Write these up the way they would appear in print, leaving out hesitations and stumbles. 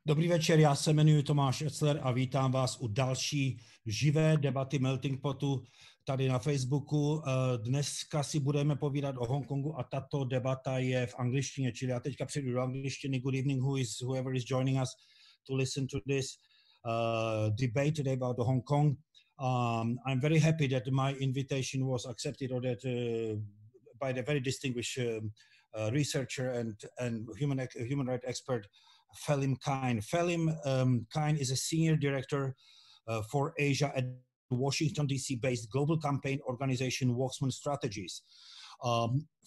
Dobrý večer, já se jmenuji Tomáš Etzler a vítám vás u další živé debaty Meltingpotu tady na Facebooku. Dneska si budeme povídat o Hongkongu a tato debata je v angličtině, čili já teďka přejdu do angličtiny. Good evening, whoever is joining us to listen to this debate today about the Hong Kong. I'm very happy that my invitation was accepted, or that by the very distinguished researcher and human rights expert Phelim Kine. Phelim Kine is a senior director for Asia at Washington, D.C. based global campaign organization Waxman Strategies.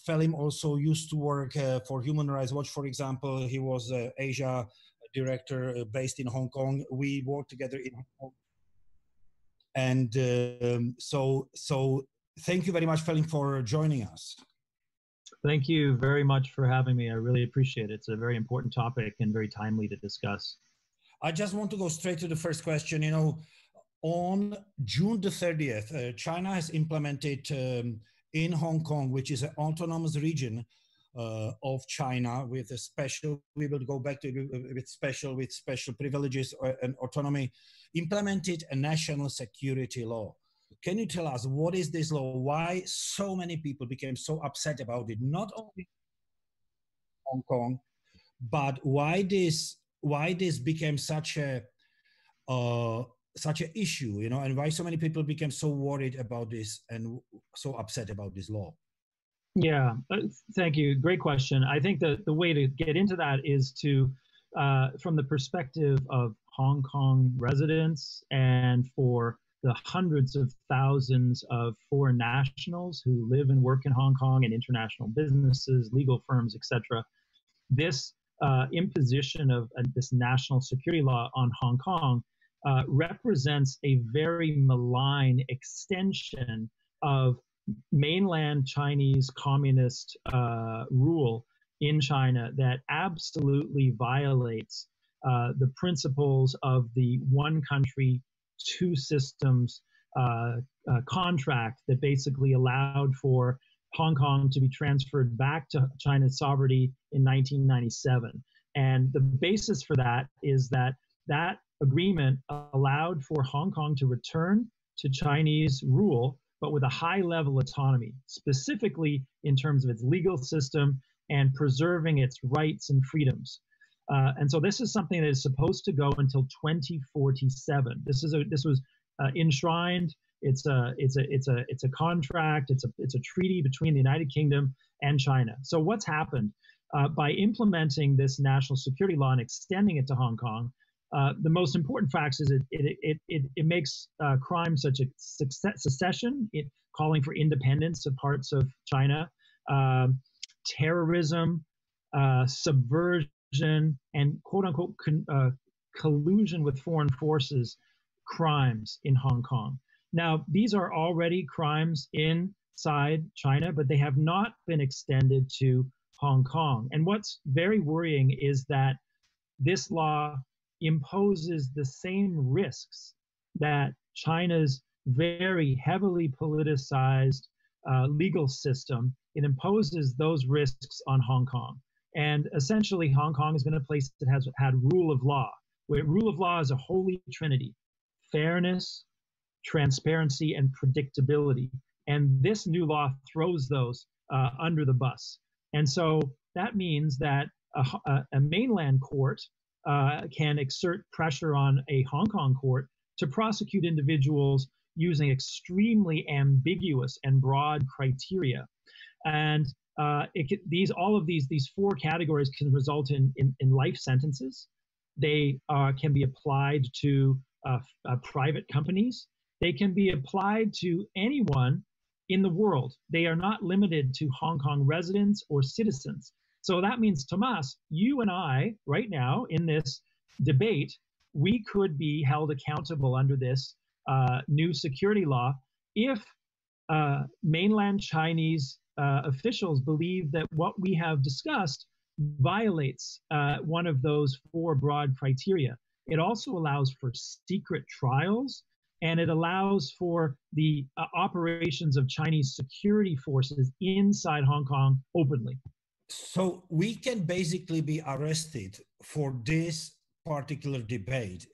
Phelim also used to work for Human Rights Watch, for example. He was Asia director based in Hong Kong. We worked together in Hong Kong. And so thank you very much, Phelim, for joining us. Thank you very much for having me. I really appreciate it. It's a very important topic and very timely to discuss. I just want to go straight to the first question. You know, on June the 30th, China has implemented in Hong Kong, which is an autonomous region of China with a special, we will go back to with special privileges and autonomy, implemented a national security law. Can you tell us what is this law? Why so many people became so upset about it? Not only Hong Kong, but why this became such a issue, you know, and why so many people became so worried about this and so upset about this law? Yeah, thank you. Great question. I think that the way to get into that is to, from the perspective of Hong Kong residents and for the hundreds of thousands of foreign nationals who live and work in Hong Kong and international businesses, legal firms, etc. This imposition of this national security law on Hong Kong represents a very malign extension of mainland Chinese communist rule in China that absolutely violates the principles of the one country, two systems contract that basically allowed for Hong Kong to be transferred back to China's sovereignty in 1997. And the basis for that is that that agreement allowed for Hong Kong to return to Chinese rule, but with a high level autonomy, specifically in terms of its legal system and preserving its rights and freedoms. And so this is something that is supposed to go until 2047. This was enshrined. It's a contract. It's a treaty between the United Kingdom and China. So what's happened by implementing this national security law and extending it to Hong Kong? The most important facts is it makes crime such a secession, calling for independence of parts of China, terrorism, subversion, and quote-unquote collusion with foreign forces crimes in Hong Kong. Now, these are already crimes inside China, but they have not been extended to Hong Kong. And what's very worrying is that this law imposes the same risks that China's very heavily politicized legal system. It imposes those risks on Hong Kong. And essentially, Hong Kong has been a place that has had rule of law, where rule of law is a holy trinity: fairness, transparency, and predictability. And this new law throws those under the bus. And so that means that a mainland court can exert pressure on a Hong Kong court to prosecute individuals using extremely ambiguous and broad criteria. And all of these four categories can result in life sentences. They can be applied to private companies. They can be applied to anyone in the world. They are not limited to Hong Kong residents or citizens. So that means, Tomas, you and I, right now in this debate, we could be held accountable under this new security law if mainland Chinese officials believe that what we have discussed violates one of those four broad criteria. It also allows for secret trials, and it allows for the operations of Chinese security forces inside Hong Kong openly. So we can basically be arrested for this particular debate,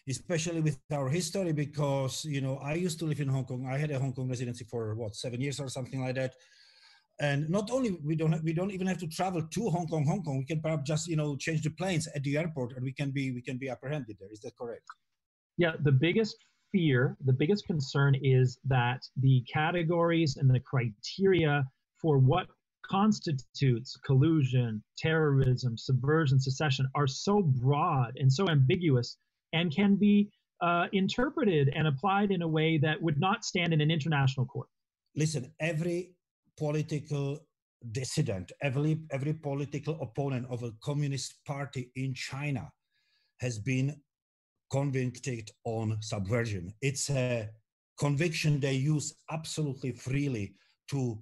especially with our history, because, you know, I used to live in Hong Kong. I had a Hong Kong residency for what, 7 years or something like that. And not only we don't even have to travel to Hong Kong. We can perhaps just, you know, change the planes at the airport, and we can be apprehended there. Is that correct? Yeah, the biggest fear, the biggest concern is that the categories and the criteria for what constitutes collusion, terrorism, subversion, secession are so broad and so ambiguous, and can be interpreted and applied in a way that would not stand in an international court. Listen, every political dissident, every political opponent of a communist party in China has been convicted on subversion. It's a conviction they use absolutely freely to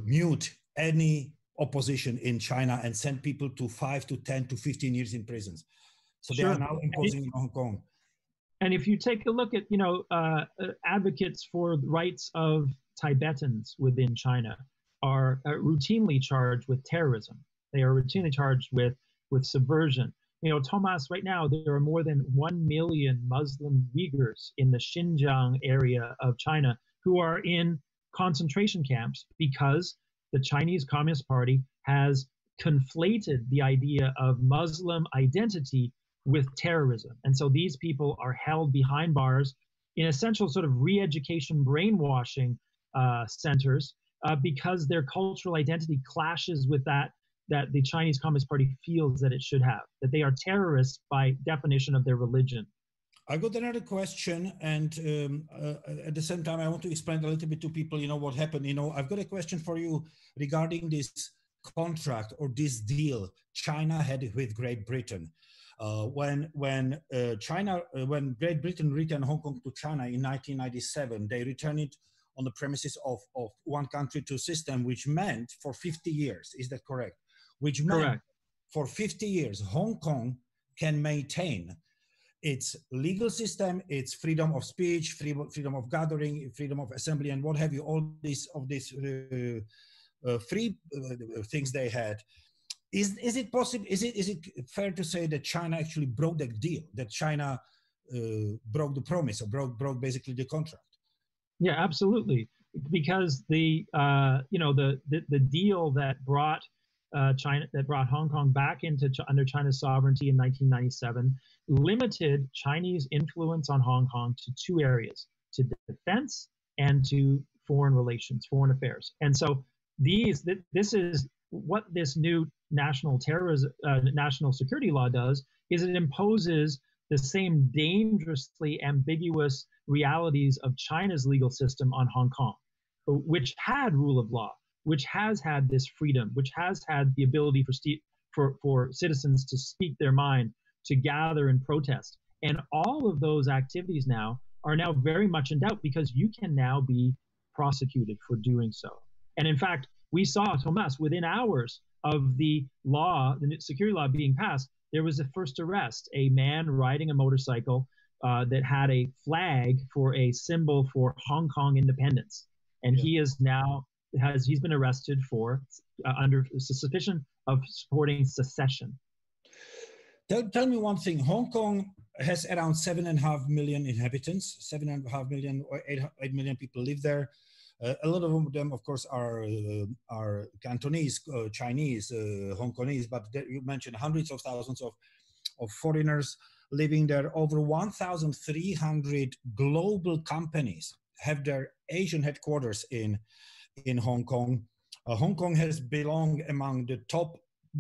mute any opposition in China and send people to 5 to 10 to 15 years in prisons. So sure. They are now imposing in Hong Kong. And if you take a look at, you know, advocates for the rights of Tibetans within China are routinely charged with terrorism. They are routinely charged with subversion. You know, Tomas, right now, there are more than 1 million Muslim Uyghurs in the Xinjiang area of China who are in concentration camps because the Chinese Communist Party has conflated the idea of Muslim identity with terrorism. And so these people are held behind bars in essential sort of re-education brainwashing centers because their cultural identity clashes with that the Chinese Communist Party feels that it should have, that they are terrorists by definition of their religion. I got another question, and at the same time, I want to explain a little bit to people, you know, what happened. You know, I've got a question for you regarding this contract or this deal China had with Great Britain. When Great Britain returned Hong Kong to China in 1997, they returned it on the premises of one country, two system, which meant for 50 years. Is that correct? Which meant correct. For 50 years, Hong Kong can maintain its legal system, its freedom of speech, freedom of gathering, freedom of assembly, and what have you, all these free things they had. Is it possible? Is it fair to say that China actually broke the deal? That China broke the promise, or broke basically the contract? Yeah, absolutely. Because the deal that brought Hong Kong back under China's sovereignty in 1997 limited Chinese influence on Hong Kong to two areas: to defense and to foreign relations, foreign affairs. And so this is what this new national security law does, is it imposes the same dangerously ambiguous realities of China's legal system on Hong Kong, which had rule of law, which has had this freedom, which has had the ability for citizens to speak their mind, to gather and protest. And all of those activities are now very much in doubt, because you can now be prosecuted for doing so. And in fact, we saw, Tomas, within hours of the law, the security law being passed, there was a first arrest, a man riding a motorcycle that had a flag for a symbol for Hong Kong independence. And he is now, he's been arrested for under suspicion of supporting secession. Tell me one thing. Hong Kong has around 7.5 million inhabitants, 7.5 million or 8 million people live there. A lot of them, of course, are Cantonese, Chinese, Hongkongese, but you mentioned hundreds of thousands of foreigners living there. Over 1,300 global companies have their Asian headquarters in Hong Kong. Hong Kong has belonged among the top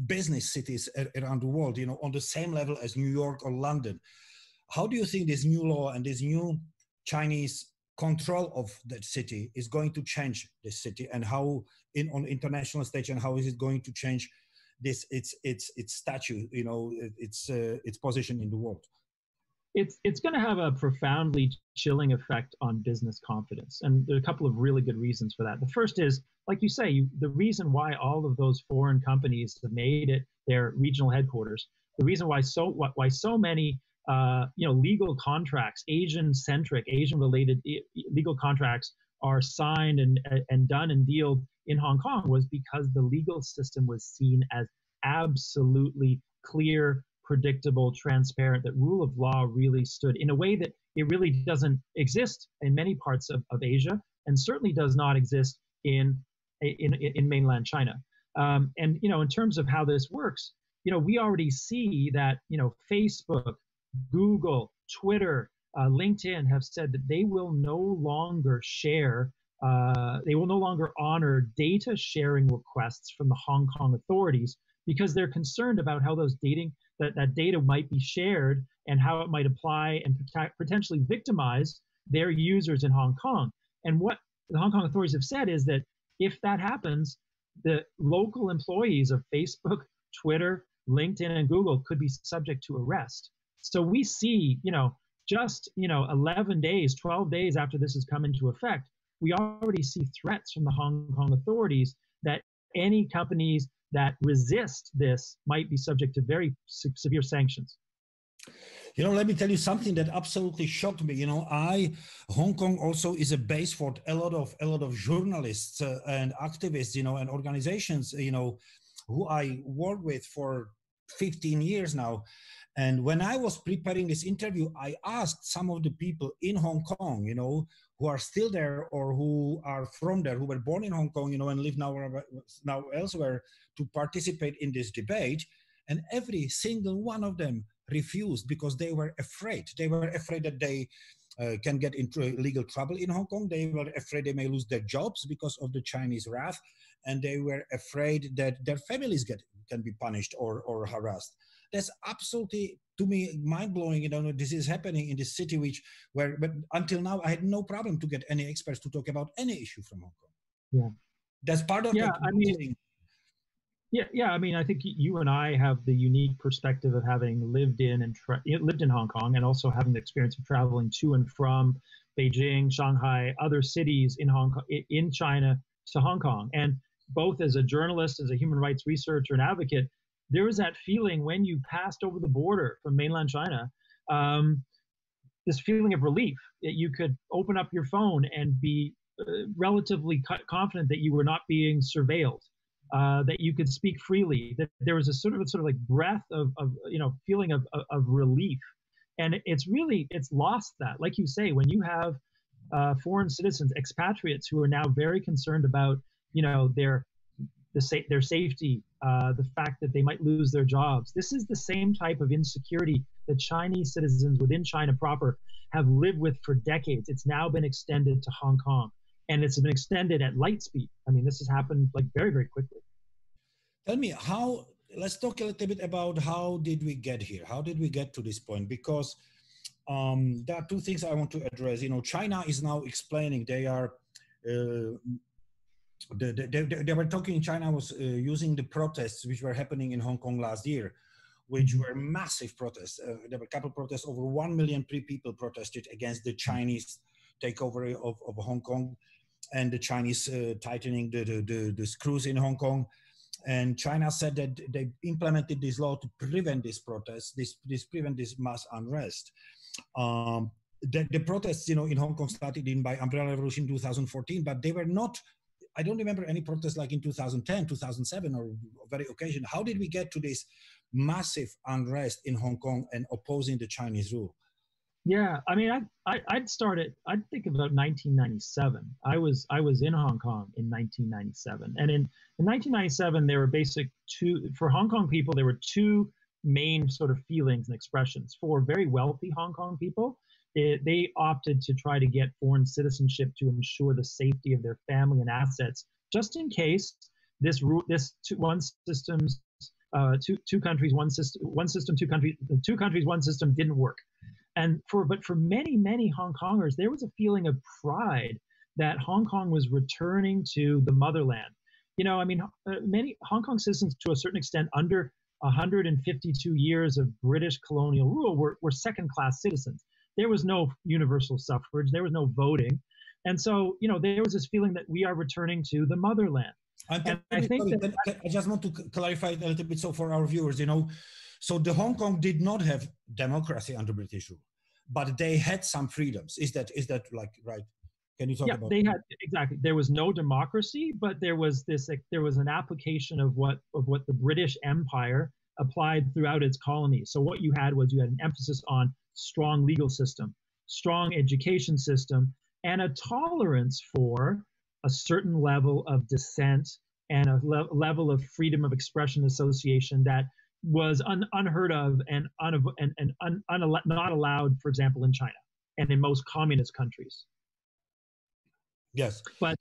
business cities around the world, you know, on the same level as New York or London. How do you think this new law and this new Chinese control of that city is going to change this city, and how on international stage, and how is it going to change this its statue, you know, its position in the world? It's going to have a profoundly chilling effect on business confidence, and there are a couple of really good reasons for that. The first is, like you say, the reason why all of those foreign companies have made it their regional headquarters, the reason why so many legal contracts, Asian-centric, Asian-related legal contracts are signed and done and dealed in Hong Kong, was because the legal system was seen as absolutely clear, predictable, transparent, that rule of law really stood in a way that it really doesn't exist in many parts of Asia, and certainly does not exist in mainland China. And, you know, in terms of how this works, you know, we already see that, you know, Facebook, Google, Twitter, LinkedIn have said that they will no longer share, they will no longer honor data sharing requests from the Hong Kong authorities, because they're concerned about how those that data might be shared and how it might apply and potentially victimize their users in Hong Kong. And what the Hong Kong authorities have said is that if that happens, the local employees of Facebook, Twitter, LinkedIn, and Google could be subject to arrest. So we see, you know, just, you know, 11 days, 12 days after this has come into effect, we already see threats from the Hong Kong authorities that any companies that resist this might be subject to very severe sanctions. You know, let me tell you something that absolutely shocked me. You know, Hong Kong also is a base for a lot of journalists and activists, you know, and organizations, you know, who I work with for 15 years now. And when I was preparing this interview, I asked some of the people in Hong Kong, you know, who are still there or who are from there, who were born in Hong Kong, you know, and live now elsewhere, to participate in this debate. And every single one of them refused because they were afraid. They were afraid that they can get into legal trouble in Hong Kong. They were afraid they may lose their jobs because of the Chinese wrath. And they were afraid that their families can be punished or harassed. That's absolutely, to me, mind-blowing. You know, this is happening in this city, but until now, I had no problem to get any experts to talk about any issue from Hong Kong. Yeah, that's part of it. I mean, yeah. I mean, I think you and I have the unique perspective of having lived in Hong Kong, and also having the experience of traveling to and from Beijing, Shanghai, other cities in China to Hong Kong, and both as a journalist, as a human rights researcher and advocate. There was that feeling when you passed over the border from mainland China, this feeling of relief that you could open up your phone and be relatively confident that you were not being surveilled, that you could speak freely, that there was a sort of like breath of you know, feeling of relief. And it's lost that. Like you say, when you have foreign citizens, expatriates who are now very concerned about, you know, their safety, the fact that they might lose their jobs. This is the same type of insecurity that Chinese citizens within China proper have lived with for decades. It's now been extended to Hong Kong, and it's been extended at light speed. I mean, this has happened like very, very quickly. Tell me let's talk a little bit about how did we get here? How did we get to this point? Because there are two things I want to address. You know, China is now explaining they are they were talking. China was using the protests which were happening in Hong Kong last year, which were massive protests. There were a couple of protests. Over 1 million people protested against the Chinese takeover of Hong Kong, and the Chinese tightening the screws in Hong Kong. And China said that they implemented this law to prevent these protests, prevent this mass unrest. The protests, you know, in Hong Kong started by Umbrella Revolution in 2014, but they were not. I don't remember any protests like in 2010, 2007, or very occasional. How did we get to this massive unrest in Hong Kong and opposing the Chinese rule? Yeah, I mean, I'd think about 1997. I was in Hong Kong in 1997, and in 1997 there were for Hong Kong people, there were two main sort of feelings and expressions. For very wealthy Hong Kong people, they opted to try to get foreign citizenship to ensure the safety of their family and assets, just in case this two countries, one system, two countries, one system didn't work. But for many Hong Kongers, there was a feeling of pride that Hong Kong was returning to the motherland. You know, I mean, many Hong Kong citizens, to a certain extent, under 152 years of British colonial rule, were second-class citizens. There was no universal suffrage. There was no voting. And so, you know, there was this feeling that we are returning to the motherland. I just want to clarify a little bit so for our viewers, you know, so the Hong Kong did not have democracy under British rule, but they had some freedoms. Is that like right? Can you talk about? Yeah, they had, exactly. There was no democracy, but there was an application of what the British Empire applied throughout its colonies. So what you had an emphasis on strong legal system, strong education system, and a tolerance for a certain level of dissent and a level of freedom of expression association that was unheard of and not allowed, for example, in China and in most communist countries. Yes, but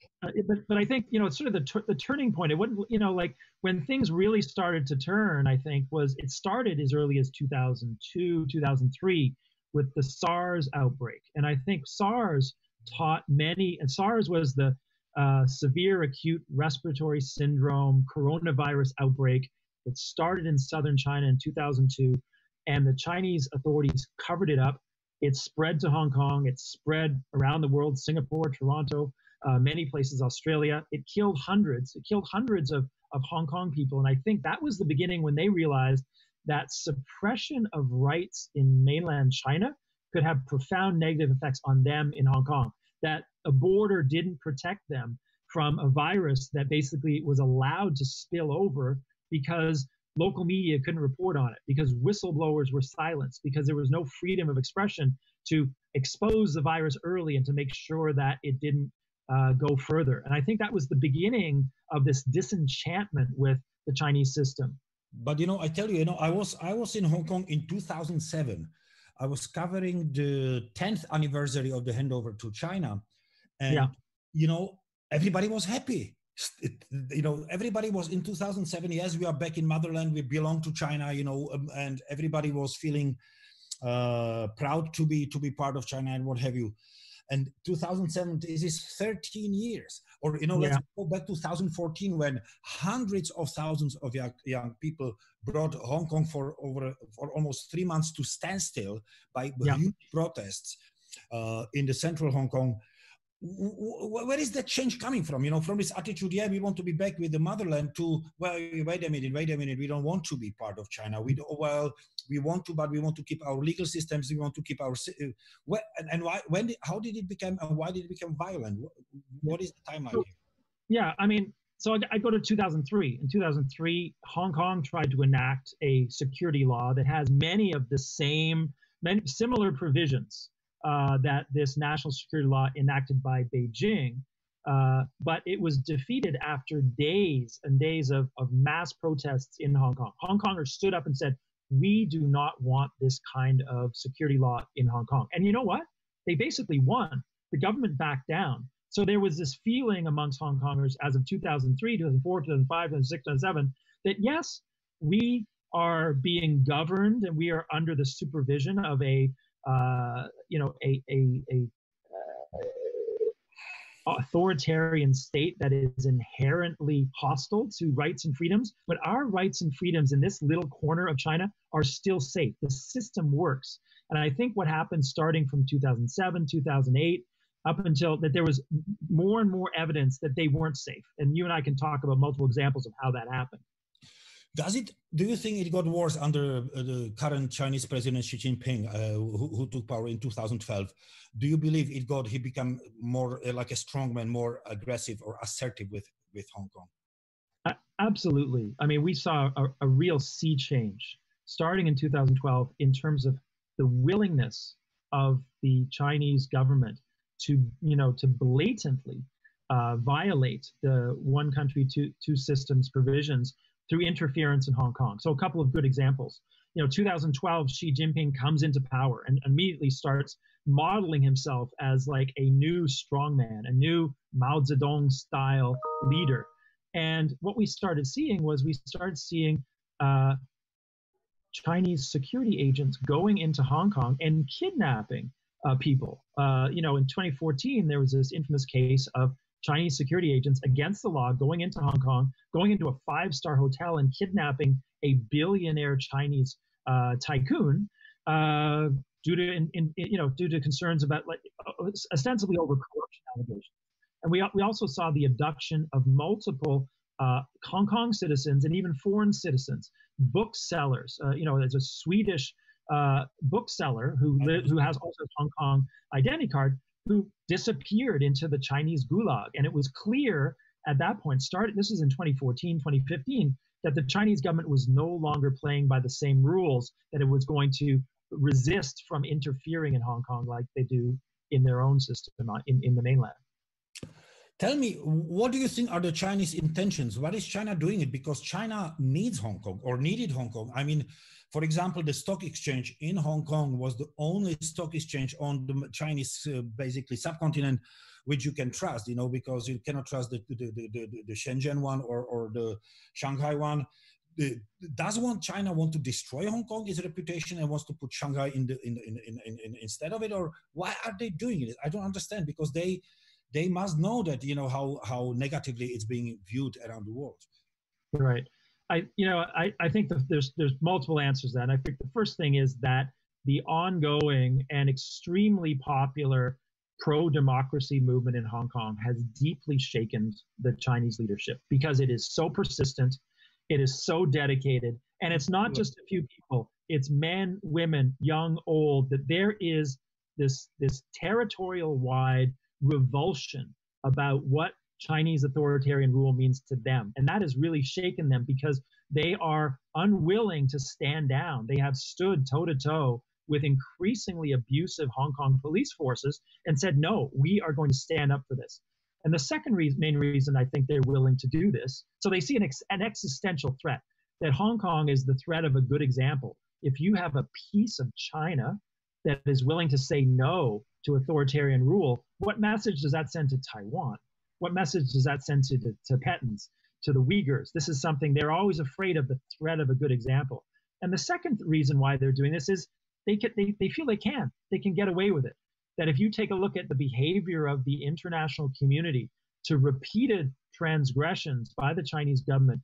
I think, you know, it's sort of the turning point. It wouldn't, you know, like when things really started to turn, I think it started as early as 2002, 2003 with the SARS outbreak, and I think SARS taught many, and SARS was the severe acute respiratory syndrome coronavirus outbreak that started in southern China in 2002, and the Chinese authorities covered it up. It spread to Hong Kong. It spread around the world, Singapore, Toronto, many places, Australia. It killed hundreds. It killed hundreds of Hong Kong people. And I think that was the beginning when they realized that suppression of rights in mainland China could have profound negative effects on them in Hong Kong, that a border didn't protect them from a virus that basically was allowed to spill over because local media couldn't report on it, because whistleblowers were silenced, because there was no freedom of expression to expose the virus early and to make sure that it didn't go further. And I think that was the beginning of this disenchantment with the Chinese system. But, you know, I tell you, you know, I was in Hong Kong in 2007. I was covering the 10th anniversary of the handover to China. And, you know, everybody was happy. You know, everybody was in 2007. Yes, we are back in motherland. We belong to China, you know, and everybody was feeling proud to be part of China and what have you. And 2007 is 13 years. Or, you know, let's go back to 2014 when hundreds of thousands of young people brought Hong Kong for almost 3 months to standstill by huge protests in the central Hong Kong. Where is that change coming from? You know, from this attitude, yeah, we want to be back with the motherland, to, well, wait a minute, we don't want to be part of China. We want to, but we want to keep our legal systems. We want to keep our how did it become, and why did it become violent? What is the timeline here? Yeah, I mean, so I go to 2003. In 2003, Hong Kong tried to enact a security law that has many similar provisions that this national security law enacted by Beijing, but it was defeated after days and days of mass protests in Hong Kong. Hong Kongers stood up and said, we do not want this kind of security law in Hong Kong. And you know what? They basically won. The government backed down. So there was this feeling amongst Hong Kongers as of 2003, 2004, 2005, 2006, 2007, that yes, we are being governed and we are under the supervision of a authoritarian state that is inherently hostile to rights and freedoms. But our rights and freedoms in this little corner of China are still safe. The system works. And I think what happened starting from 2007, 2008, up until that, there was more and more evidence that they weren't safe. And you and I can talk about multiple examples of how that happened. Do you think it got worse under the current Chinese President Xi Jinping, who took power in 2012? Do you believe he became more like a strongman, more aggressive or assertive with Hong Kong? Absolutely. I mean, we saw a real sea change starting in 2012 in terms of the willingness of the Chinese government to blatantly violate the one country, two systems provisions through interference in Hong Kong. So a couple of good examples. 2012, Xi Jinping comes into power and immediately starts modeling himself as like a new strongman, a new Mao Zedong style leader. And what we started seeing was Chinese security agents going into Hong Kong and kidnapping people. In 2014, there was this infamous case of Chinese security agents against the law going into Hong Kong, going into a 5-star hotel and kidnapping a billionaire Chinese tycoon due to concerns about ostensibly over corruption allegations. And we also saw the abduction of multiple Hong Kong citizens and even foreign citizens, booksellers. There's a Swedish bookseller who has also a Hong Kong identity card, who disappeared into the Chinese gulag. And it was clear at that point, this was in 2014, 2015, that the Chinese government was no longer playing by the same rules, that it was going to resist from interfering in Hong Kong like they do in their own system in the mainland. Tell me, what do you think are the Chinese intentions? What is China doing it? Because China needs Hong Kong or needed Hong Kong. I mean, for example, the stock exchange in Hong Kong was the only stock exchange on the Chinese, basically, subcontinent, which you can trust, you know, because you cannot trust the Shenzhen one or the Shanghai one. Does China want to destroy Hong Kong, its reputation, and wants to put Shanghai in instead of it? Or why are they doing it? I don't understand, because they must know that, you know, how negatively it's being viewed around the world. Right. I think that there's multiple answers to that. And I think the first thing is that the ongoing and extremely popular pro-democracy movement in Hong Kong has deeply shaken the Chinese leadership, because it is so persistent, it is so dedicated, and it's not just a few people, it's men, women, young, old, that there is this territorial-wide revulsion about what Chinese authoritarian rule means to them. And that has really shaken them, because they are unwilling to stand down. They have stood toe-to-toe with increasingly abusive Hong Kong police forces and said, no, we are going to stand up for this. And the second main reason I think they're willing to do this, so they see an existential threat, that Hong Kong is the threat of a good example. If you have a piece of China that is willing to say no to authoritarian rule, what message does that send to Taiwan? What message does that send to the Tibetans, to the Uyghurs? This is something they're always afraid of, the threat of a good example. And the second reason why they're doing this is they feel they can get away with it. That if you take a look at the behavior of the international community to repeated transgressions by the Chinese government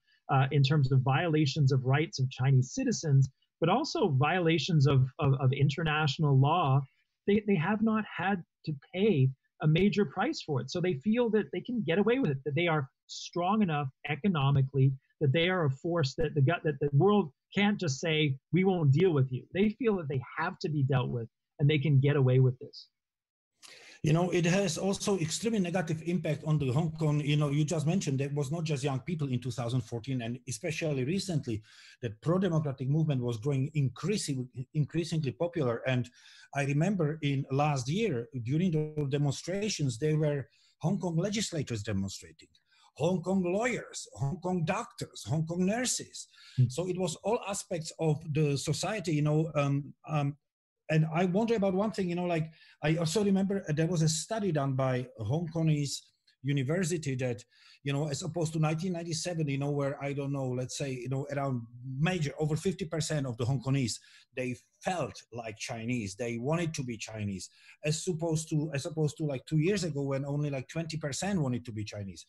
in terms of violations of rights of Chinese citizens, but also violations of international law, they have not had to pay a major price for it. So they feel that they can get away with it, that they are strong enough economically, that they are a force that the world can't just say, we won't deal with you. They feel that they have to be dealt with, and they can get away with this. You know, it has also extremely negative impact on the Hong Kong. You know, you just mentioned there was not just young people in 2014, and especially recently, that pro-democratic movement was growing increasingly popular. And I remember in last year, during the demonstrations, there were Hong Kong legislators demonstrating, Hong Kong lawyers, Hong Kong doctors, Hong Kong nurses. So it was all aspects of the society, you know. And I wonder about one thing, you know, like I also remember there was a study done by Hong Kongese University that, you know, as opposed to 1997, you know, where, I don't know, let's say, you know, around over 50% of the Hong Kongese, they felt like Chinese. They wanted to be Chinese, as opposed to like 2 years ago when only like 20% wanted to be Chinese.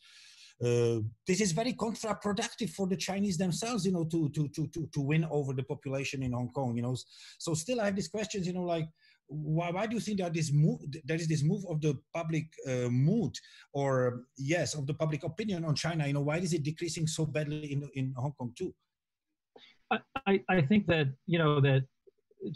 This is very counterproductive for the Chinese themselves, you know, to win over the population in Hong Kong, you know. So still I have these questions, you know, like, why do you think that there is this move of the public mood, or yes, of the public opinion on China? You know, why is it decreasing so badly in Hong Kong too? I think that, you know, that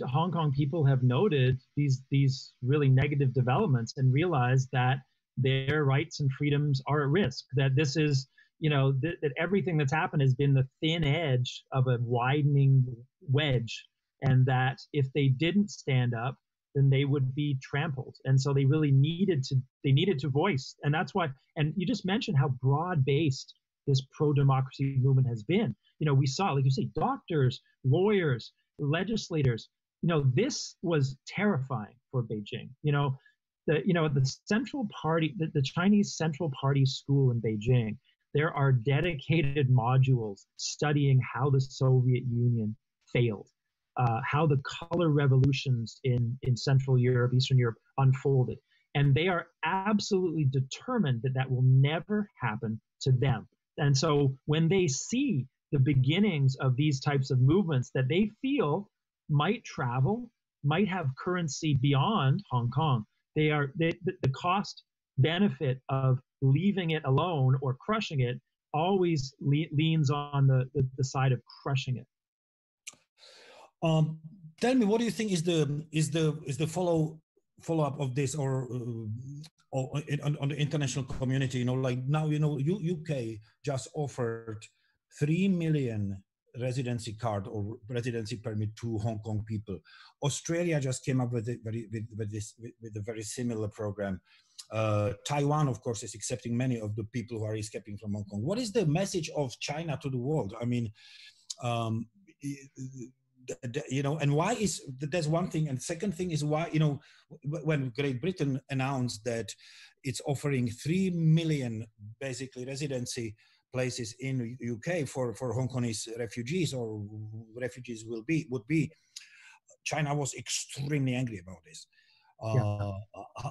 Hong Kong people have noted these really negative developments and realized that their rights and freedoms are at risk, that this is, you know, that everything that's happened has been the thin edge of a widening wedge, and that if they didn't stand up, then they would be trampled. And so they really needed to voice. And that's why, and you just mentioned how broad-based this pro-democracy movement has been. You know, we saw, like you say, doctors, lawyers, legislators. You know, this was terrifying for Beijing. You know, the Central Party, the Chinese Central Party school in Beijing, there are dedicated modules studying how the Soviet Union failed, how the color revolutions in Central Europe, Eastern Europe unfolded. And they are absolutely determined that that will never happen to them. And so when they see the beginnings of these types of movements that they feel might travel, might have currency beyond Hong Kong, the cost benefit of leaving it alone or crushing it always leans on the side of crushing it. Tell me, what do you think is the follow-up of this, or on the international community? You know, like now, you know, UK just offered 3 million residency card or residency permit to Hong Kong people. Australia just came up with a very similar program. Taiwan, of course, is accepting many of the people who are escaping from Hong Kong. What is the message of China to the world? I mean, you know, and why is, that's one thing. And second thing is why, you know, when Great Britain announced that it's offering 3 million basically residency places in UK for Hong Kongese refugees, or refugees would be, China was extremely angry about this.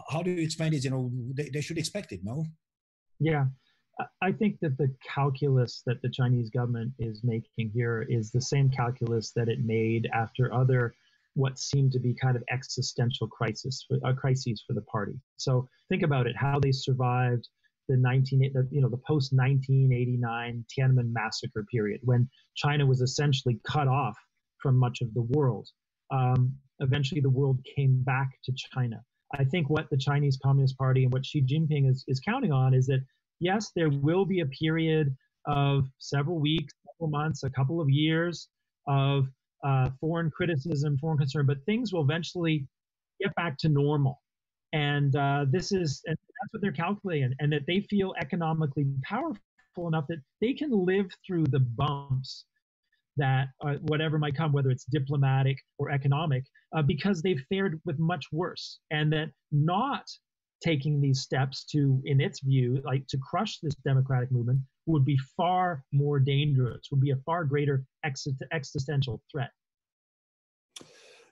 How do you explain this? You know, they should expect it, no? Yeah, I think that the calculus that the Chinese government is making here is the same calculus that it made after other what seemed to be kind of existential crises for the party. So think about it, how they survived the post 1989 Tiananmen massacre period, when China was essentially cut off from much of the world. Eventually, the world came back to China. I think what the Chinese Communist Party and what Xi Jinping is counting on is that, yes, there will be a period of several weeks, several months, a couple of years of foreign criticism, foreign concern, but things will eventually get back to normal. And that's what they're calculating, and that they feel economically powerful enough that they can live through the bumps that whatever might come, whether it's diplomatic or economic, because they've fared with much worse, and that not taking these steps to, in its view, like to crush this democratic movement would be far more dangerous, would be a far greater existential threat.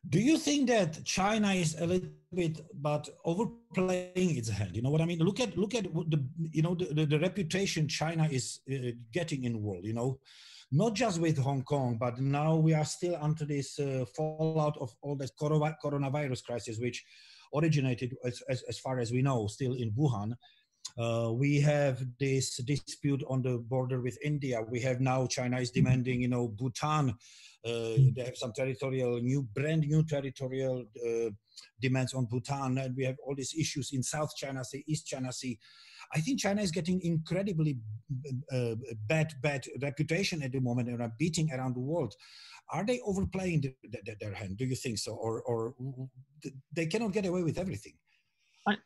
Do you think that China is a little bit but overplaying its hand? You know what I mean? Look at the reputation China is getting in the world. You know, not just with Hong Kong, but now we are still under this fallout of all this coronavirus crisis, which originated, as far as we know, still in Wuhan. We have this dispute on the border with India. We have now China is demanding, you know, Bhutan. They have some brand new territorial demands on Bhutan, and we have all these issues in South China Sea, East China Sea. I think China is getting incredibly bad reputation at the moment, and are beating around the world. Are they overplaying their hand? Do you think so, or they cannot get away with everything?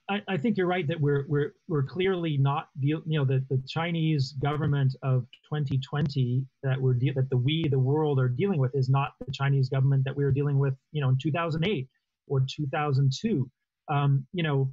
I think you're right that we're clearly not the Chinese government of 2020 that the world are dealing with is not the Chinese government that we were dealing with, you know, in 2008 or 2002. You know,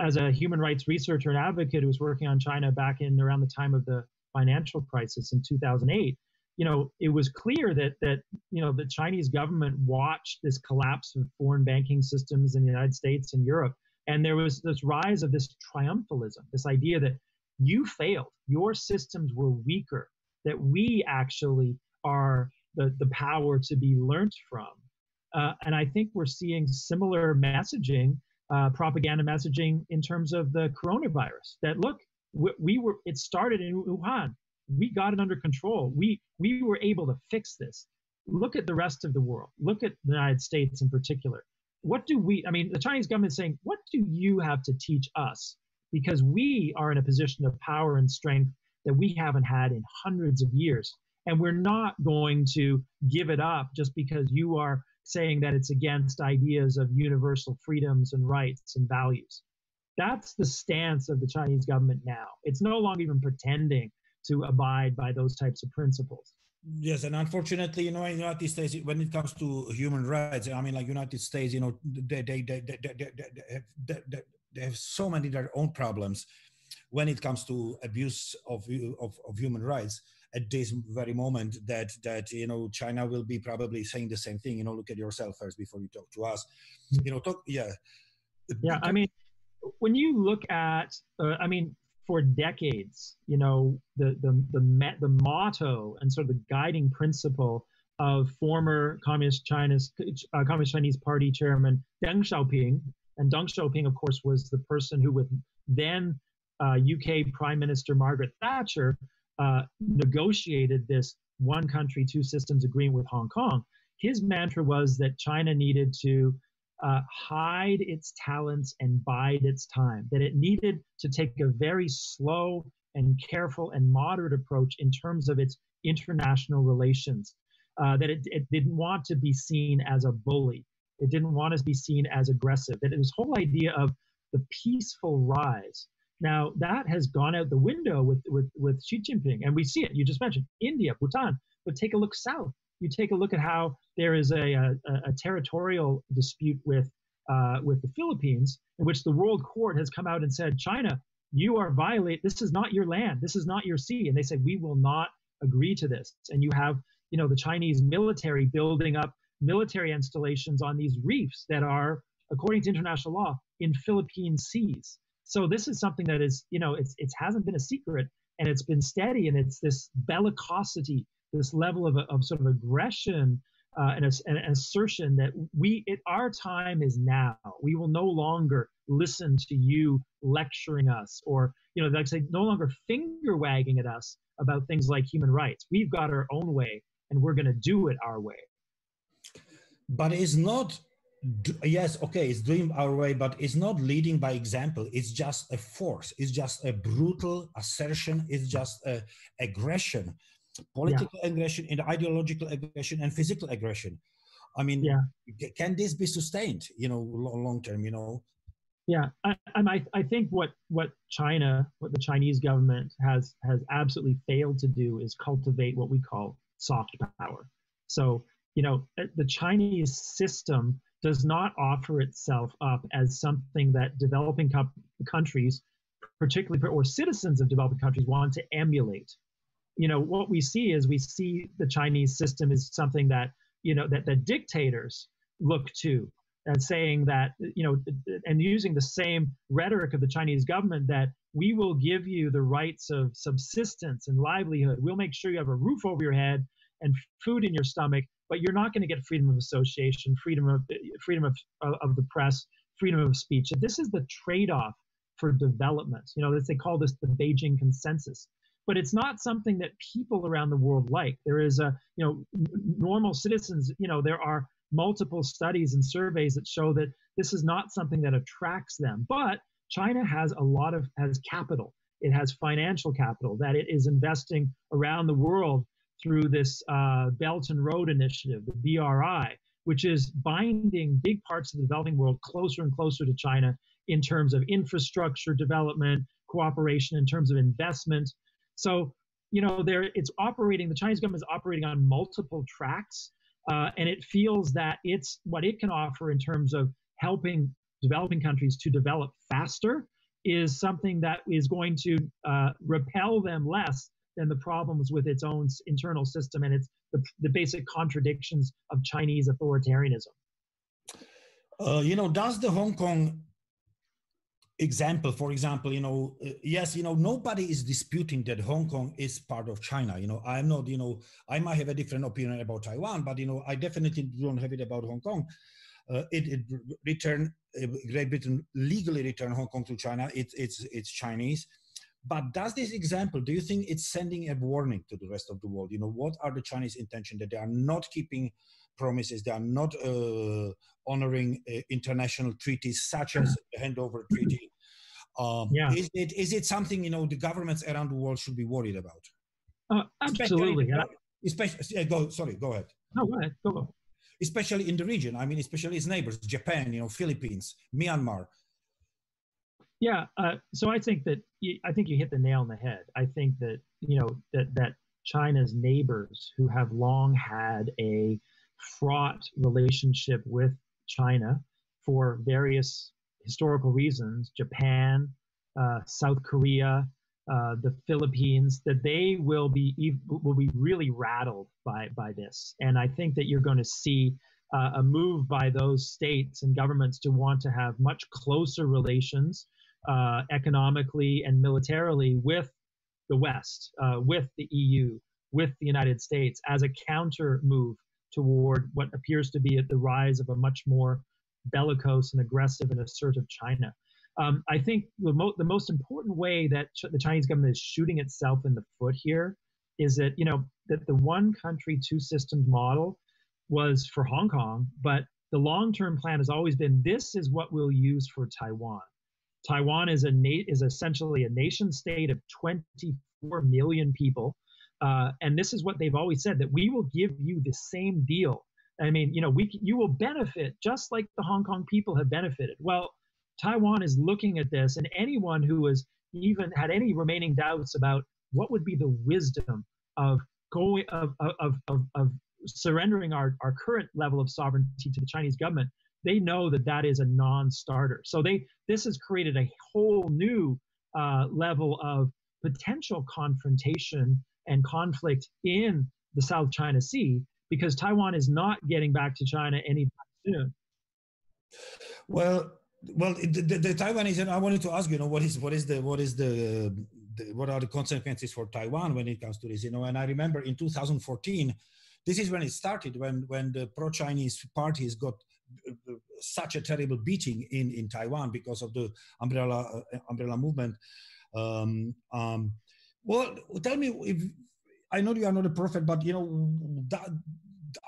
as a human rights researcher and advocate who was working on China back in around the time of the financial crisis in 2008, you know, it was clear that you know, the Chinese government watched this collapse of foreign banking systems in the United States and Europe. And there was this rise of this triumphalism, this idea that you failed, your systems were weaker, that we actually are the power to be learnt from. And I think we're seeing similar messaging, propaganda messaging in terms of the coronavirus, that look, it started in Wuhan. We got it under control. We were able to fix this. Look at the rest of the world. Look at the United States in particular. The Chinese government is saying, what do you have to teach us? Because we are in a position of power and strength that we haven't had in hundreds of years. And we're not going to give it up just because you are saying that it's against ideas of universal freedoms and rights and values. That's the stance of the Chinese government now. It's no longer even pretending to abide by those types of principles. Yes, and unfortunately, you know, in the United States, when it comes to human rights, I mean, like United States, you know, they have so many their own problems when it comes to abuse of human rights at this very moment. That you know, China will be probably saying the same thing. You know, look at yourself first before you talk to us. You know, Yeah, I mean, when you look at, for decades, you know, the motto and sort of the guiding principle of former Communist Chinese Party Chairman Deng Xiaoping, and Deng Xiaoping, of course, was the person who, with then UK Prime Minister Margaret Thatcher, negotiated this one country, two systems agreement with Hong Kong. His mantra was that China needed to hide its talents and bide its time, that it needed to take a very slow and careful and moderate approach in terms of its international relations, that it didn't want to be seen as a bully. It didn't want to be seen as aggressive. That this whole idea of the peaceful rise. Now that has gone out the window with Xi Jinping, and we see it. You just mentioned India, Bhutan, but take a look south. You take a look at how there is a territorial dispute with the Philippines, in which the World Court has come out and said, China, you are violating. This is not your land. This is not your sea. And they say, we will not agree to this. And you have, the Chinese military building up military installations on these reefs that are, according to international law, in Philippine seas. So this is something that is, it hasn't been a secret, and it's been steady, and it's this bellicosity, this level of sort of aggression and an assertion that our time is now. We will no longer listen to you lecturing us, or, like I say, no longer finger wagging at us about things like human rights. We've got our own way, and we're going to do it our way. But it's not, yes, okay, it's doing our way, but it's not leading by example. It's just a force. It's just a brutal assertion. It's just aggression, political aggression, and ideological aggression, and physical aggression. I mean, can this be sustained, long term, Yeah, I think what the Chinese government has absolutely failed to do is cultivate what we call soft power. So, the Chinese system does not offer itself up as something that developing countries, particularly, or citizens of developing countries, want to emulate. What we see the Chinese system is something that, that the dictators look to, and saying that, and using the same rhetoric of the Chinese government, that we will give you the rights of subsistence and livelihood. We'll make sure you have a roof over your head and food in your stomach, but you're not going to get freedom of association, freedom of the press, freedom of speech. This is the trade-off for development. They call this the Beijing Consensus. But it's not something that people around the world like. There is normal citizens, there are multiple studies and surveys that show that this is not something that attracts them. But China has has capital. It has financial capital that it is investing around the world through this Belt and Road Initiative, the BRI, which is binding big parts of the developing world closer and closer to China in terms of infrastructure development, cooperation, in terms of investment. So, it's operating, the Chinese government is operating on multiple tracks, and it feels that what it can offer in terms of helping developing countries to develop faster is something that is going to repel them less than the problems with its own internal system and the basic contradictions of Chinese authoritarianism. Does the Hong Kong example, for example, yes, nobody is disputing that Hong Kong is part of China. I'm not, I might have a different opinion about Taiwan, but, I definitely don't have it about Hong Kong. Great Britain legally returned Hong Kong to China. It's Chinese. But does this example, do you think it's sending a warning to the rest of the world? What are the Chinese intentions? That they are not keeping promises, they are not honoring international treaties such as the handover treaty. Is it something, the governments around the world should be worried about? Absolutely. Especially, go ahead. No, go ahead. Go. Especially in the region. I mean, especially its neighbors, Japan, Philippines, Myanmar. Yeah, so I think you hit the nail on the head. I think that that China's neighbors, who have long had a fraught relationship with China for various historical reasons, Japan, South Korea, the Philippines, that they will be really rattled by this. And I think that you're going to see a move by those states and governments to want to have much closer relations economically and militarily with the West, with the EU, with the United States, as a counter move toward what appears to be the rise of a much more bellicose and aggressive and assertive China. I think the most important way that the Chinese government is shooting itself in the foot here is that, that the one country, two systems model was for Hong Kong, but the long-term plan has always been, this is what we'll use for Taiwan. Taiwan is essentially a nation state of 24 million people and this is what they've always said, that we will give you the same deal. I mean, you will benefit just like the Hong Kong people have benefited. Well, Taiwan is looking at this, and anyone who has even had any remaining doubts about what would be the wisdom of surrendering our current level of sovereignty to the Chinese government, they know that that is a non-starter. So this has created a whole new level of potential confrontation and conflict in the South China Sea, because Taiwan is not getting back to China anytime soon. Well, the Taiwanese, and I wanted to ask you, what are the consequences for Taiwan when it comes to this? And I remember in 2014, this is when it started, when the pro-Chinese parties got such a terrible beating in Taiwan because of the umbrella movement. Well, tell me, if I know you are not a prophet, but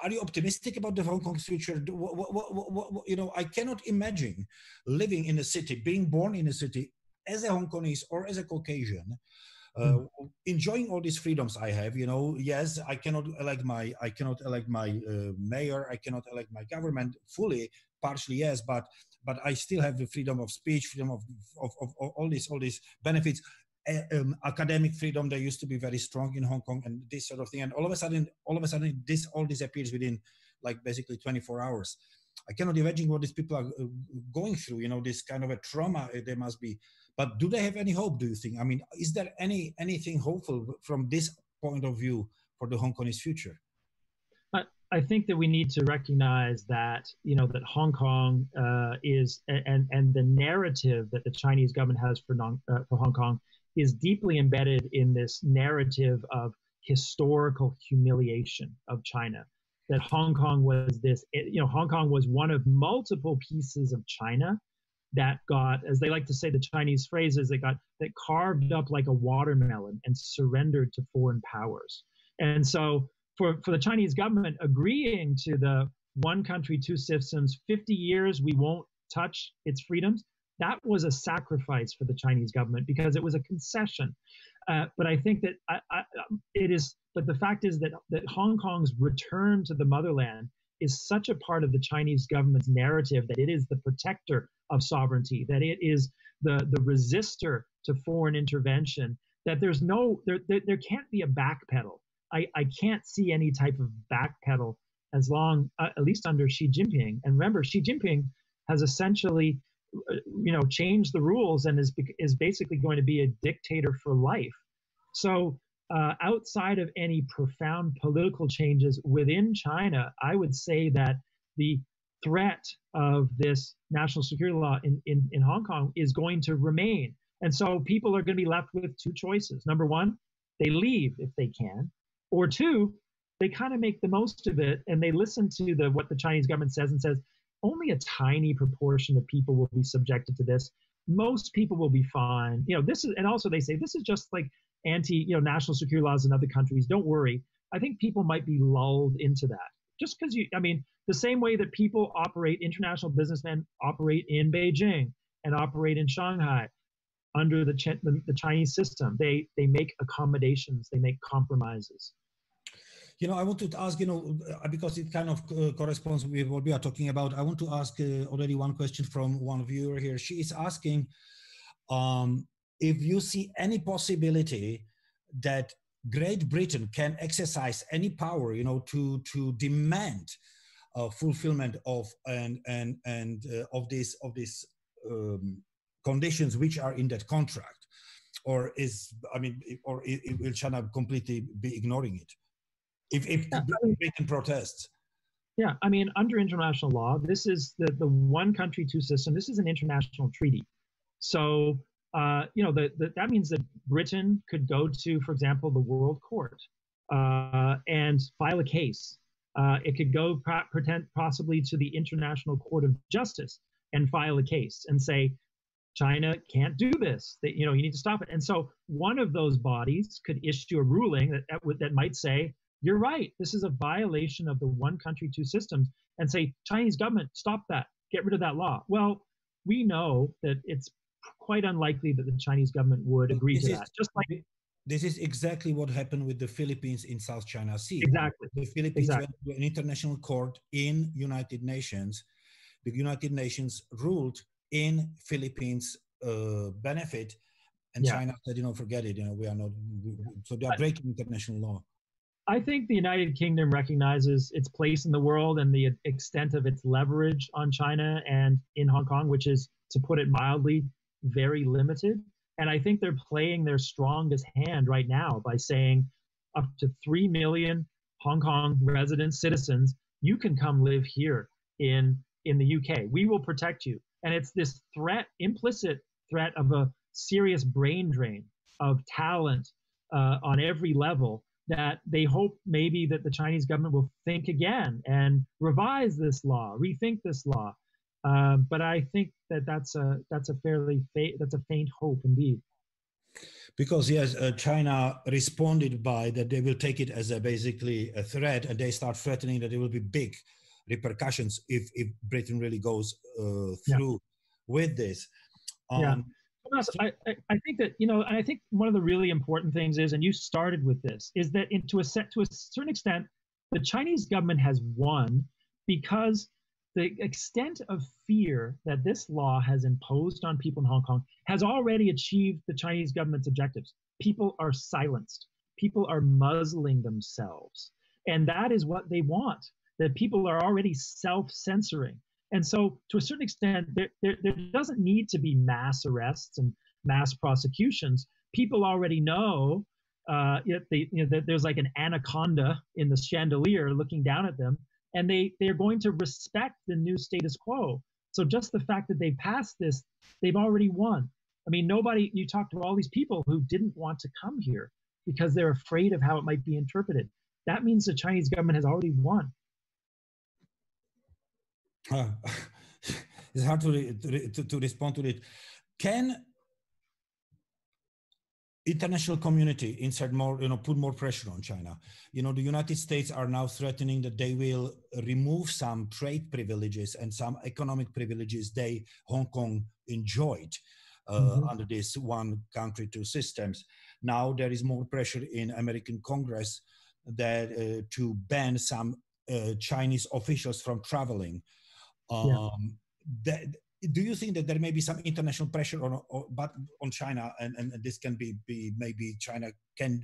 are you optimistic about the Hong Kong's future? I cannot imagine living in a city, being born in a city as a Hong Kongese or as a Caucasian, enjoying all these freedoms I have. Yes, I cannot elect my mayor, I cannot elect my government fully, partially yes, but I still have the freedom of speech, freedom of all these benefits. Academic freedom, they used to be very strong in Hong Kong, and this sort of thing, and all of a sudden this all disappears within basically 24 hours. I cannot imagine what these people are going through, this kind of a trauma there must be. But do they have any hope, do you think? I mean, is there anything hopeful from this point of view for the Hong Kongese future? I think that we need to recognize that, that Hong Kong is, and the narrative that the Chinese government has for Hong Kong is deeply embedded in this narrative of historical humiliation of China. That Hong Kong was Hong Kong was one of multiple pieces of China that got, as they like to say, the Chinese phrases, that carved up like a watermelon and surrendered to foreign powers. And so for the Chinese government agreeing to the one country, two systems, 50 years, we won't touch its freedoms, that was a sacrifice for the Chinese government because it was a concession. But I think that but the fact is that Hong Kong's return to the motherland is such a part of the Chinese government's narrative that it is the protector of sovereignty, that it is the resistor to foreign intervention, that there can't be a backpedal. I can't see any type of backpedal as long, at least under Xi Jinping. And remember, Xi Jinping has essentially changed the rules and is basically going to be a dictator for life. So outside of any profound political changes within China, I would say that the threat of this national security law in Hong Kong is going to remain. And so people are going to be left with two choices. Number one, they leave if they can, or two, they kind of make the most of it and they listen to what the Chinese government says and says, only a tiny proportion of people will be subjected to this. Most people will be fine. And also they say this is just like national security laws in other countries. Don't worry. I think people might be lulled into that. Just because the same way that people operate, international businessmen operate in Beijing and operate in Shanghai under the Chinese system. They make accommodations, they make compromises. I want to ask, because it kind of corresponds with what we are talking about. I want to ask already one question from one viewer here. She is asking if you see any possibility that Great Britain can exercise any power, to demand fulfillment of of these conditions which are in that contract, or will China completely be ignoring it? If Britain protests. Yeah, under international law, this is the one country, two system. This is an international treaty. So, that means that Britain could go to, for example, the World Court and file a case. It could go possibly to the International Court of Justice and file a case and say, China can't do this. That you need to stop it. And so one of those bodies could issue a ruling that might say, you're right, this is a violation of the one country, two systems, and say, Chinese government, stop that, get rid of that law. Well, we know that it's quite unlikely that the Chinese government would agree to that. This is exactly what happened with the Philippines in South China Sea. Exactly. The Philippines went to an international court in United Nations. The United Nations ruled in Philippines' benefit, and China said, forget it. We are not. So they are breaking international law. I think the United Kingdom recognizes its place in the world and the extent of its leverage on China and in Hong Kong, which is, to put it mildly, very limited. And I think they're playing their strongest hand right now by saying up to 3 million Hong Kong resident citizens, you can come live here in the UK. We will protect you. And it's this threat, implicit threat of a serious brain drain of talent on every level, that they hope maybe that the Chinese government will think again and revise this law, rethink this law. But I think that's a faint hope indeed. Because yes, China responded by that they will take it as basically a threat, and they start threatening that there will be big repercussions if Britain really goes through with this. I think that, and I think one of the really important things is, and you started with this, is that to a certain extent, the Chinese government has won because the extent of fear that this law has imposed on people in Hong Kong has already achieved the Chinese government's objectives. People are silenced. People are muzzling themselves. And that is what they want, that people are already self-censoring. And so, to a certain extent, there doesn't need to be mass arrests and mass prosecutions. People already know that there's like an anaconda in the chandelier looking down at them, and they're going to respect the new status quo. So just the fact that they've passed this, they've already won. I mean, you talk to all these people who didn't want to come here because they're afraid of how it might be interpreted. That means the Chinese government has already won. It's hard to respond to it. Can international community insert more, put more pressure on China? The United States are now threatening that they will remove some trade privileges and some economic privileges Hong Kong enjoyed under this one country, two systems. Now there is more pressure in American Congress that to ban some Chinese officials from traveling. Do you think that there may be some international pressure on China, and this can be maybe China can?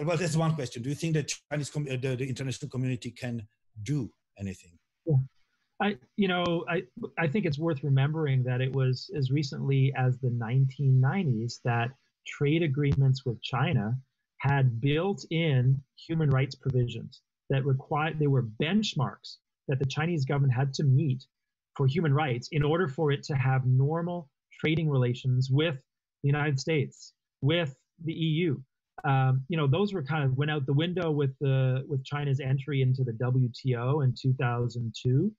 Well, that's one question. Do you think that the international community can do anything? I think it's worth remembering that it was as recently as the 1990s that trade agreements with China had built-in human rights provisions that they were benchmarks that the Chinese government had to meet for human rights in order for it to have normal trading relations with the United States, with the EU. Those were kind of went out the window with China's entry into the WTO in 2002,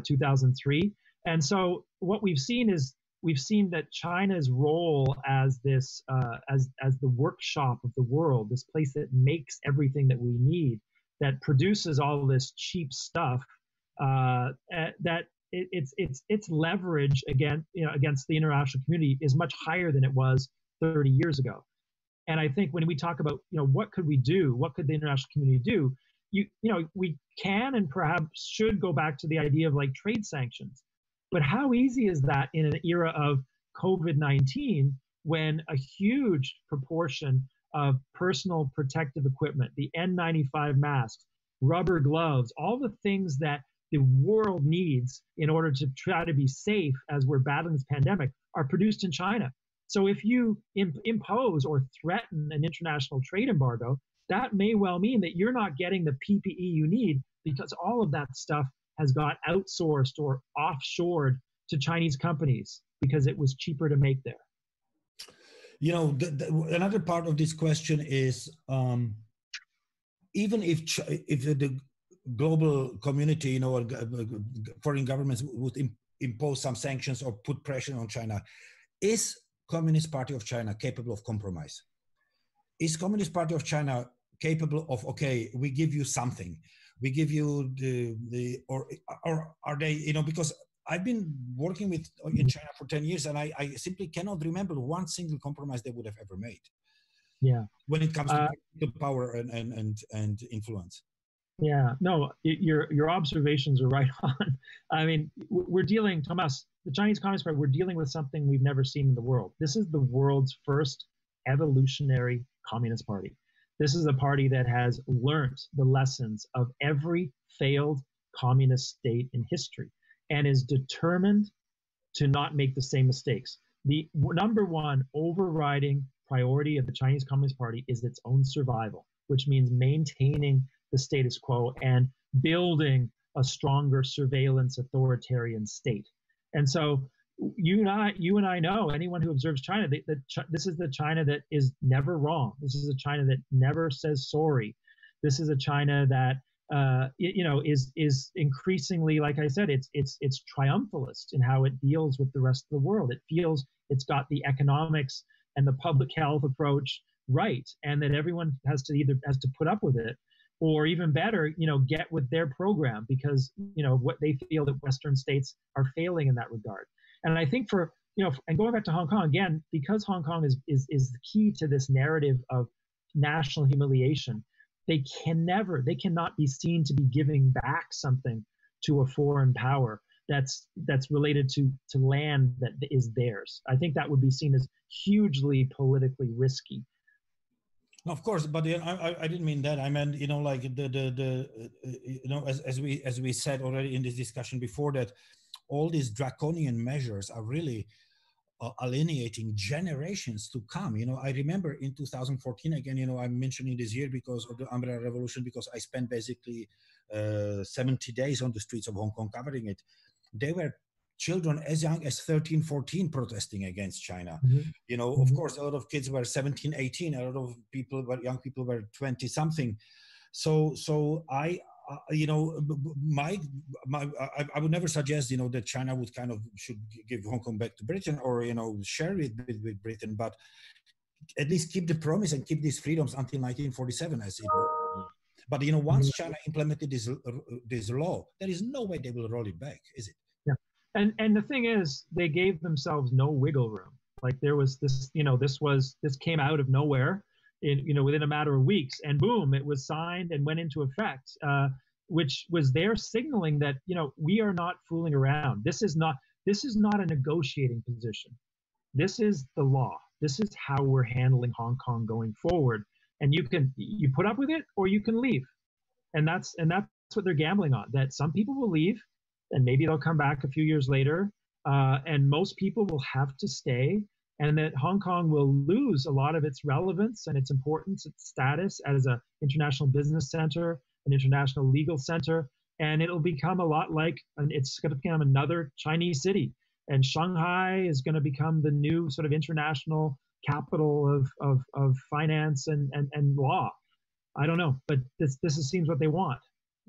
2003. And so what we've seen that China's role as this as the workshop of the world, this place that makes everything that we need, that produces all this cheap stuff, that its leverage against the international community is much higher than it was 30 years ago. And I think when we talk about what could we do, what could the international community do, we can and perhaps should go back to the idea of like trade sanctions. But how easy is that in an era of COVID-19 when a huge proportion of personal protective equipment, the N95 masks, rubber gloves, all the things that the world needs in order to try to be safe as we're battling this pandemic are produced in China. So if you impose or threaten an international trade embargo, that may well mean that you're not getting the PPE you need because all of that stuff has got outsourced or offshored to Chinese companies because it was cheaper to make there. Another part of this question is even if the global community, or foreign governments would impose some sanctions or put pressure on China, is Communist Party of China capable of compromise? Is Communist Party of China capable of, okay, we give you something, we give you or are they, because I've been working in China for 10 years and I simply cannot remember one single compromise they would have ever made. Yeah. when it comes to power and influence. Yeah, no, your observations are right on. I mean, we're dealing, Tomáš, the Chinese Communist Party, we're dealing with something we've never seen in the world. This is the world's first evolutionary communist party. This is a party that has learned the lessons of every failed communist state in history and is determined to not make the same mistakes. The number one overriding priority of the Chinese Communist Party is its own survival, which means maintaining the status quo and building a stronger surveillance authoritarian state. And so you and I know, anyone who observes China, this is the China that is never wrong. This is a China that never says sorry. This is a China that is increasingly, like I said, it's triumphalist in how it deals with the rest of the world. It feels it's got the economics and the public health approach right, and that everyone has to put up with it, or even better, get with their program, because what they feel that Western states are failing in that regard. And I think and going back to Hong Kong again, because Hong Kong is the key to this narrative of national humiliation, they cannot be seen to be giving back something to a foreign power that's related to land that is theirs. I think that would be seen as hugely politically risky. Of course, but I didn't mean that. I meant, like as we said already in this discussion before, that all these draconian measures are really alienating generations to come. I remember in 2014, again, I'm mentioning this year because of the Umbrella Revolution, because I spent basically 70 days on the streets of Hong Kong covering it. There were children as young as 13, 14 protesting against China. Mm-hmm. Of course, a lot of kids were 17, 18. A lot of young people were 20 something. So I would never suggest, that China would should give Hong Kong back to Britain, or, share it with Britain, but at least keep the promise and keep these freedoms until 1947 as it were. But, once China implemented this law, there is no way they will roll it back, is it? Yeah. And the thing is, they gave themselves no wiggle room. Like there was this, this came out of nowhere, within a matter of weeks, and boom, it was signed and went into effect, which was their signaling that, we are not fooling around. This is not a negotiating position. This is the law. This is how we're handling Hong Kong going forward. And you put up with it or you can leave. And that's what they're gambling on, that some people will leave and maybe they'll come back a few years later. And most people will have to stay, and that Hong Kong will lose a lot of its relevance and its importance, its status as an international business center, an international legal center, and it'll become a lot like, it's going to become another Chinese city. And Shanghai is going to become the new sort of international capital of finance and law. I don't know, but this seems what they want.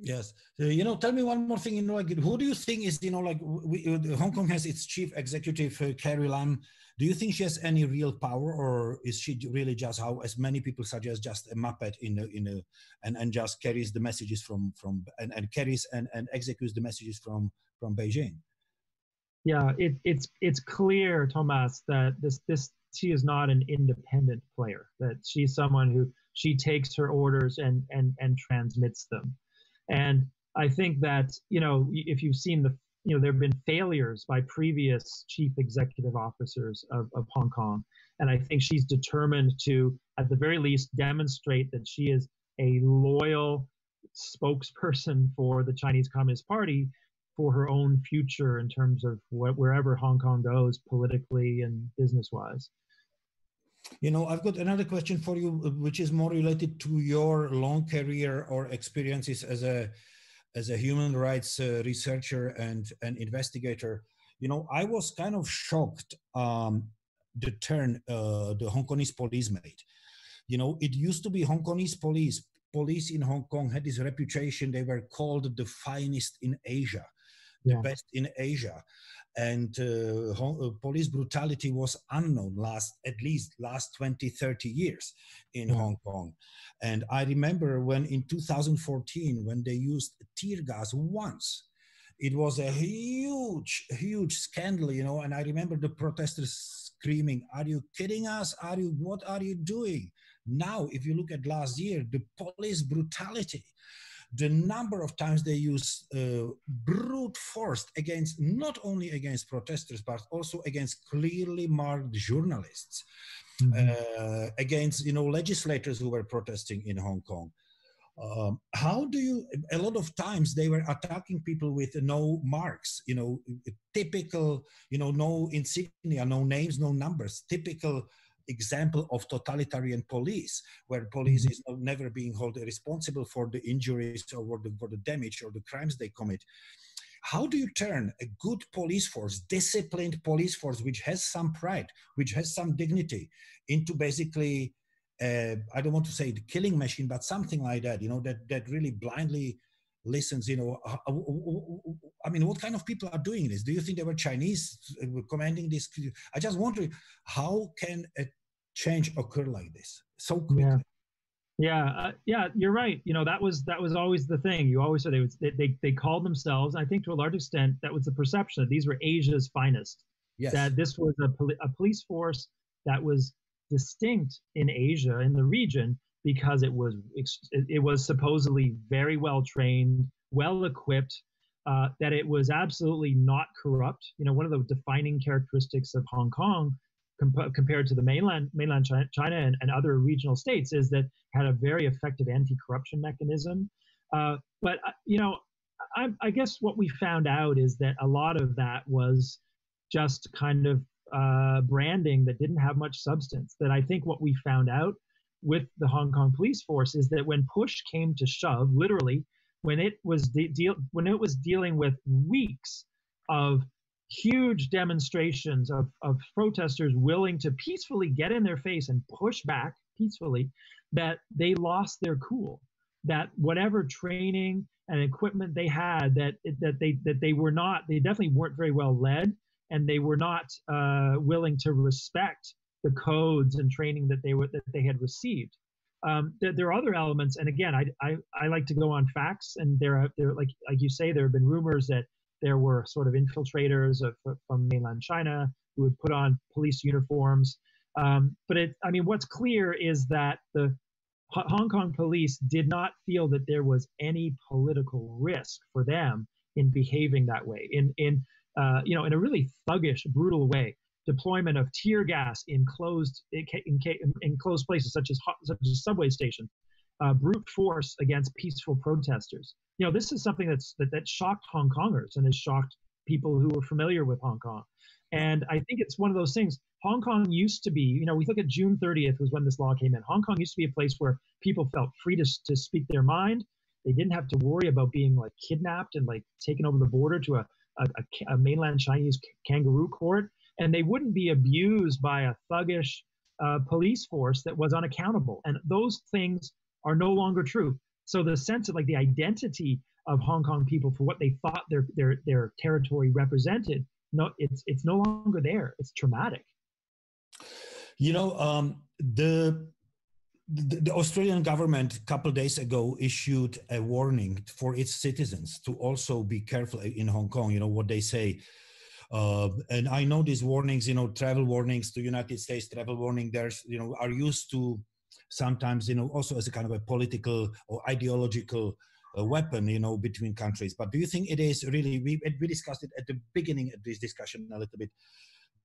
Yes. Tell me one more thing, who do you think is, Hong Kong has its chief executive, Carrie Lam. Do you think she has any real power, or is she really just, how, as many people suggest, just a muppet and just carries the messages and carries and executes the messages from Beijing? Yeah, it's clear, Tomáš, that she is not an independent player, that she's someone who, she takes her orders and transmits them. And I think that, if you've seen there have been failures by previous chief executive officers of Hong Kong. And I think she's determined to, at the very least, demonstrate that she is a loyal spokesperson for the Chinese Communist Party for her own future in terms of wherever Hong Kong goes politically and business-wise. I've got another question for you, which is more related to your long career or experiences as a human rights researcher and investigator. I was kind of shocked the turn the Hong Kongese police made. It used to be Hong Kongese police in Hong Kong had this reputation. They were called the finest in Asia, the best in Asia. And police brutality was unknown at least last 20, 30 years in Hong Kong. And I remember when in 2014, when they used tear gas once it was a huge scandal, you know, and I remember the protesters screaming, "Are you kidding us? What are you doing?" Now, if you look at last year, the police brutality, the number of times they use brute force against, not only against protesters, but also against clearly marked journalists, against, you know, legislators who were protesting in Hong Kong. How do you, a lot of times they were attacking people with no marks, you know, typical, you know, no insignia, no names, no numbers, typical example of totalitarian police, where police is never being held responsible for the injuries or for the damage or the crimes they commit. How do you turn a good police force, disciplined police force, which has some pride, which has some dignity, into basically, I don't want to say the killing machine, but something like that, you know, that really blindly listens, you know? I mean, what kind of people are doing this? Do you think they were Chinese commanding this? I just wonder, how can a change occur like this so quickly? Yeah, you're right. You know, that was always the thing. You always said they called themselves, I think to a large extent, that was the perception that these were Asia's finest. Yes. That this was a police force that was distinct in Asia, in the region, because it was supposedly very well trained, well equipped, that it was absolutely not corrupt. You know, one of the defining characteristics of Hong Kong compared to the mainland China and other regional states is that it had a very effective anti-corruption mechanism. But you know, I guess what we found out is that a lot of that was just kind of branding that didn't have much substance. That I think what we found out with the Hong Kong police force is that when push came to shove, literally, when it was dealing with weeks of huge demonstrations of protesters willing to peacefully get in their face and push back peacefully, that they lost their cool. That whatever training and equipment they had, that they definitely weren't very well led, and they were not willing to respect the codes and training that they had received. There are other elements, and again, I like to go on facts, and there like you say, there have been rumors that there were sort of infiltrators from mainland China who would put on police uniforms. But I mean, what's clear is that the Hong Kong police did not feel that there was any political risk for them in behaving that way, in a really thuggish, brutal way. Deployment of tear gas in closed places such as subway stations, brute force against peaceful protesters. You know, this is something that shocked Hong Kongers and has shocked people who were familiar with Hong Kong. And I think it's one of those things. Hong Kong used to be, you know, we look at June 30th was when this law came in. Hong Kong used to be a place where people felt free to speak their mind. They didn't have to worry about being like kidnapped and like taken over the border to a mainland Chinese kangaroo court. And they wouldn't be abused by a thuggish police force that was unaccountable. And those things are no longer true. So the sense of like the identity of Hong Kong people for what they thought their territory represented, no, it's no longer there. It's traumatic. You know, the Australian government a couple of days ago issued a warning for its citizens to also be careful in Hong Kong. You know what they say. And I know these warnings, you know, travel warnings to United States, travel warning, there's, you know, are used to sometimes, you know, also as a kind of a political or ideological weapon, you know, between countries. But do you think it is really, we discussed it at the beginning of this discussion a little bit.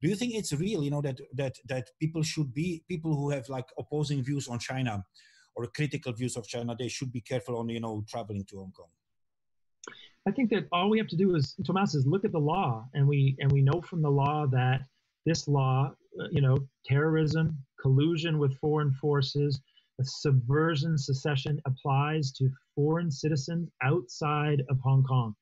Do you think it's real, you know, that people who have like opposing views on China or critical views of China, they should be careful on, you know, traveling to Hong Kong? I think that all we have to do is, Tomáš, is look at the law, and we know from the law that this law, you know, terrorism, collusion with foreign forces, subversion, secession applies to foreign citizens outside of Hong Kong.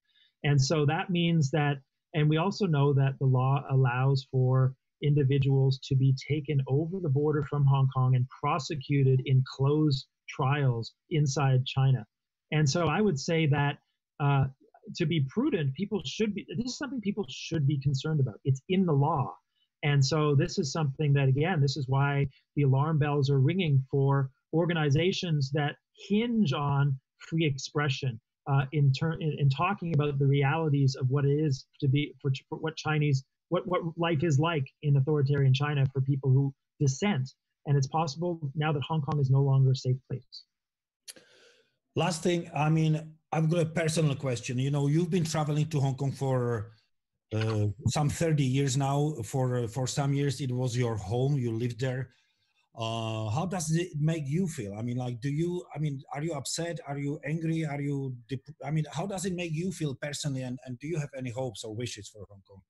And so that means that, and we also know that the law allows for individuals to be taken over the border from Hong Kong and prosecuted in closed trials inside China. And so I would say that to be prudent, this is something people should be concerned about. It's in the law. And so this is something that, again, this is why the alarm bells are ringing for organizations that hinge on free expression in talking about the realities of what it is to be for what life is like in authoritarian China for people who dissent. And it's possible now that Hong Kong is no longer a safe place. Last thing, I mean, I've got a personal question. You know, you've been traveling to Hong Kong for some 30 years now. For some years, it was your home. You lived there. How does it make you feel? I mean, like, are you upset? Are you angry? How does it make you feel personally? And do you have any hopes or wishes for Hong Kong?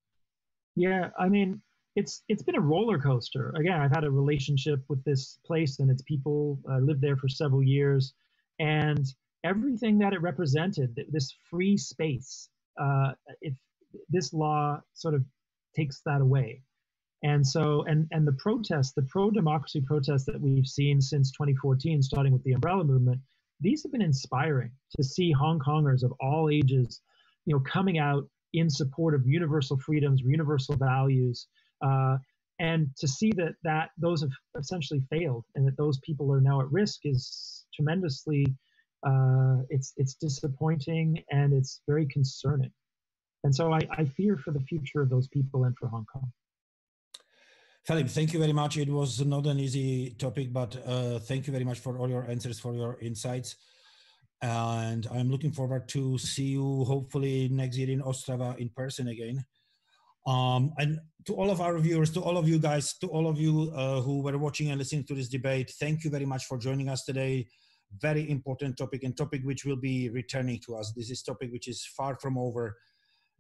Yeah, I mean, it's been a roller coaster. Again, I've had a relationship with this place and its people. I lived there for several years, and everything that it represented, this free space, if this law sort of takes that away. And so, and the protests, the pro-democracy protests that we've seen since 2014, starting with the umbrella movement, these have been inspiring to see Hong Kongers of all ages, you know, coming out in support of universal freedoms, universal values, and to see that those have essentially failed and that those people are now at risk is tremendously, it's disappointing and it's very concerning. And so I fear for the future of those people and for Hong Kong. Phelim, thank you very much. It was not an easy topic, but thank you very much for all your answers, for your insights. And I'm looking forward to see you hopefully next year in Ostrava in person again. And to all of our viewers, to all of you guys, to all of you who were watching and listening to this debate, thank you very much for joining us today. Very important topic, and topic which will be returning to us. This is topic which is far from over,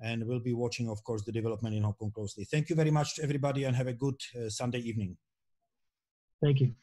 and we'll be watching, of course, the development in Hong Kong closely. Thank you very much, everybody, and have a good Sunday evening. Thank you.